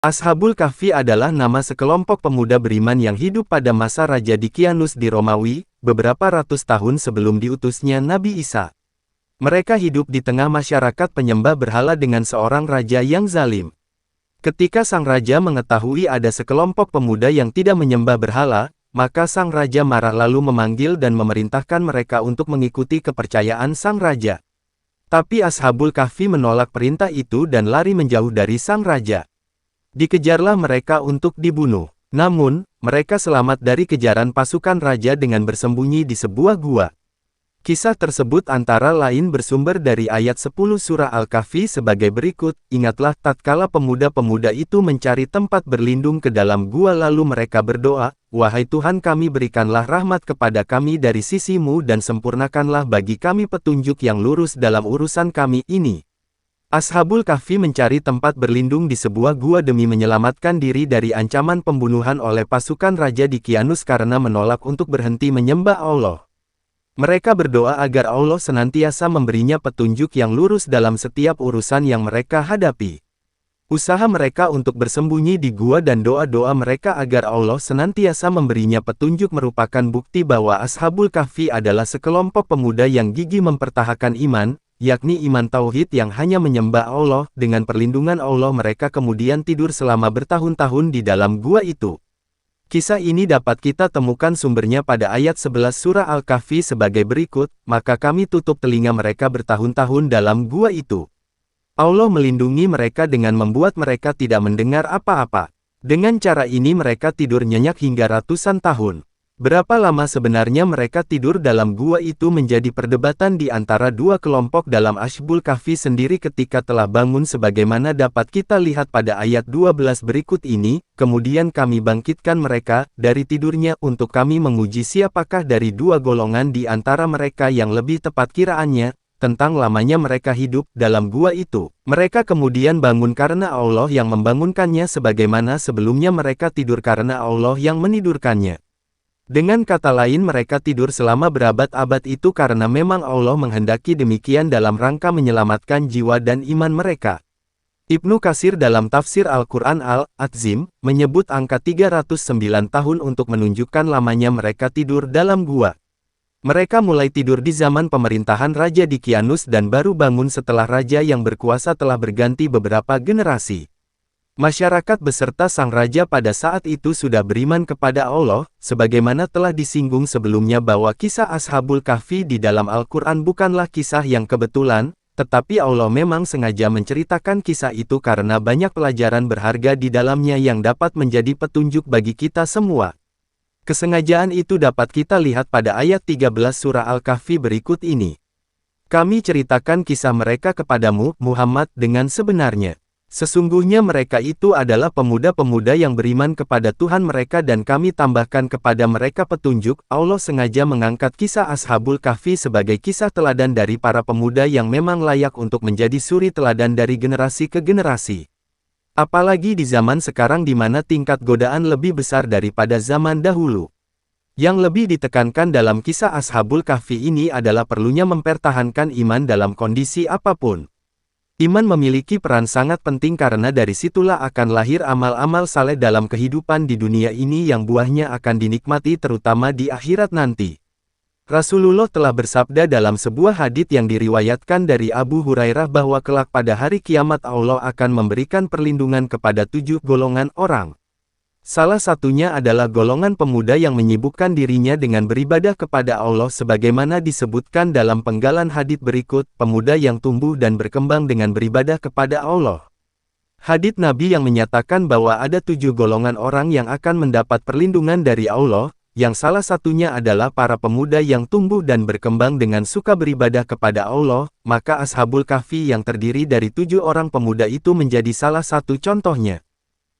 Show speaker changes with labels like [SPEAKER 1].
[SPEAKER 1] Ashabul Kahfi adalah nama sekelompok pemuda beriman yang hidup pada masa Raja Dikianus di Romawi, beberapa ratus tahun sebelum diutusnya Nabi Isa. Mereka hidup di tengah masyarakat penyembah berhala dengan seorang raja yang zalim. Ketika sang raja mengetahui ada sekelompok pemuda yang tidak menyembah berhala, maka sang raja marah lalu memanggil dan memerintahkan mereka untuk mengikuti kepercayaan sang raja. Tapi Ashabul Kahfi menolak perintah itu dan lari menjauh dari sang raja. Dikejarlah mereka untuk dibunuh. Namun, mereka selamat dari kejaran pasukan raja dengan bersembunyi di sebuah gua. Kisah tersebut antara lain bersumber dari ayat 10 surah Al-Kahfi sebagai berikut. Ingatlah tatkala pemuda-pemuda itu mencari tempat berlindung ke dalam gua lalu mereka berdoa, "Wahai Tuhan kami, berikanlah rahmat kepada kami dari sisi-Mu dan sempurnakanlah bagi kami petunjuk yang lurus dalam urusan kami ini." Ashabul Kahfi mencari tempat berlindung di sebuah gua demi menyelamatkan diri dari ancaman pembunuhan oleh pasukan Raja Dikianus karena menolak untuk berhenti menyembah Allah. Mereka berdoa agar Allah senantiasa memberinya petunjuk yang lurus dalam setiap urusan yang mereka hadapi. Usaha mereka untuk bersembunyi di gua dan doa-doa mereka agar Allah senantiasa memberinya petunjuk merupakan bukti bahwa Ashabul Kahfi adalah sekelompok pemuda yang gigih mempertahankan iman, yakni iman tauhid yang hanya menyembah Allah. Dengan perlindungan Allah mereka kemudian tidur selama bertahun-tahun di dalam gua itu. Kisah ini dapat kita temukan sumbernya pada ayat 11 surah Al-Kahfi sebagai berikut, "Maka kami tutup telinga mereka bertahun-tahun dalam gua itu. Allah melindungi mereka dengan membuat mereka tidak mendengar apa-apa. Dengan cara ini mereka tidur nyenyak hingga ratusan tahun." Berapa lama sebenarnya mereka tidur dalam gua itu menjadi perdebatan di antara dua kelompok dalam Ashabul Kahfi sendiri ketika telah bangun sebagaimana dapat kita lihat pada ayat 12 berikut ini. "Kemudian kami bangkitkan mereka dari tidurnya untuk kami menguji siapakah dari dua golongan di antara mereka yang lebih tepat kiraannya, tentang lamanya mereka hidup dalam gua itu. Mereka kemudian bangun karena Allah yang membangunkannya sebagaimana sebelumnya mereka tidur karena Allah yang menidurkannya." Dengan kata lain mereka tidur selama berabad-abad itu karena memang Allah menghendaki demikian dalam rangka menyelamatkan jiwa dan iman mereka. Ibnu Katsir dalam tafsir Al-Quran Al-Azim, menyebut angka 309 tahun untuk menunjukkan lamanya mereka tidur dalam gua. Mereka mulai tidur di zaman pemerintahan Raja Dikianus dan baru bangun setelah raja yang berkuasa telah berganti beberapa generasi. Masyarakat beserta sang raja pada saat itu sudah beriman kepada Allah, sebagaimana telah disinggung sebelumnya bahwa kisah Ashabul Kahfi di dalam Al-Quran bukanlah kisah yang kebetulan, tetapi Allah memang sengaja menceritakan kisah itu karena banyak pelajaran berharga di dalamnya yang dapat menjadi petunjuk bagi kita semua. Kesengajaan itu dapat kita lihat pada ayat 13 surah Al-Kahfi berikut ini. "Kami ceritakan kisah mereka kepadamu, Muhammad, dengan sebenarnya. Sesungguhnya mereka itu adalah pemuda-pemuda yang beriman kepada Tuhan mereka dan kami tambahkan kepada mereka petunjuk." Allah sengaja mengangkat kisah Ashabul Kahfi sebagai kisah teladan dari para pemuda yang memang layak untuk menjadi suri teladan dari generasi ke generasi. Apalagi di zaman sekarang di mana tingkat godaan lebih besar daripada zaman dahulu. Yang lebih ditekankan dalam kisah Ashabul Kahfi ini adalah perlunya mempertahankan iman dalam kondisi apapun. Iman memiliki peran sangat penting karena dari situlah akan lahir amal-amal saleh dalam kehidupan di dunia ini yang buahnya akan dinikmati terutama di akhirat nanti. Rasulullah telah bersabda dalam sebuah hadits yang diriwayatkan dari Abu Hurairah bahwa kelak pada hari kiamat Allah akan memberikan perlindungan kepada 7 golongan orang. Salah satunya adalah golongan pemuda yang menyibukkan dirinya dengan beribadah kepada Allah sebagaimana disebutkan dalam penggalan hadits berikut, pemuda yang tumbuh dan berkembang dengan beribadah kepada Allah. Hadits Nabi yang menyatakan bahwa ada 7 golongan orang yang akan mendapat perlindungan dari Allah, yang salah satunya adalah para pemuda yang tumbuh dan berkembang dengan suka beribadah kepada Allah, maka Ashabul Kahfi yang terdiri dari 7 orang pemuda itu menjadi salah satu contohnya.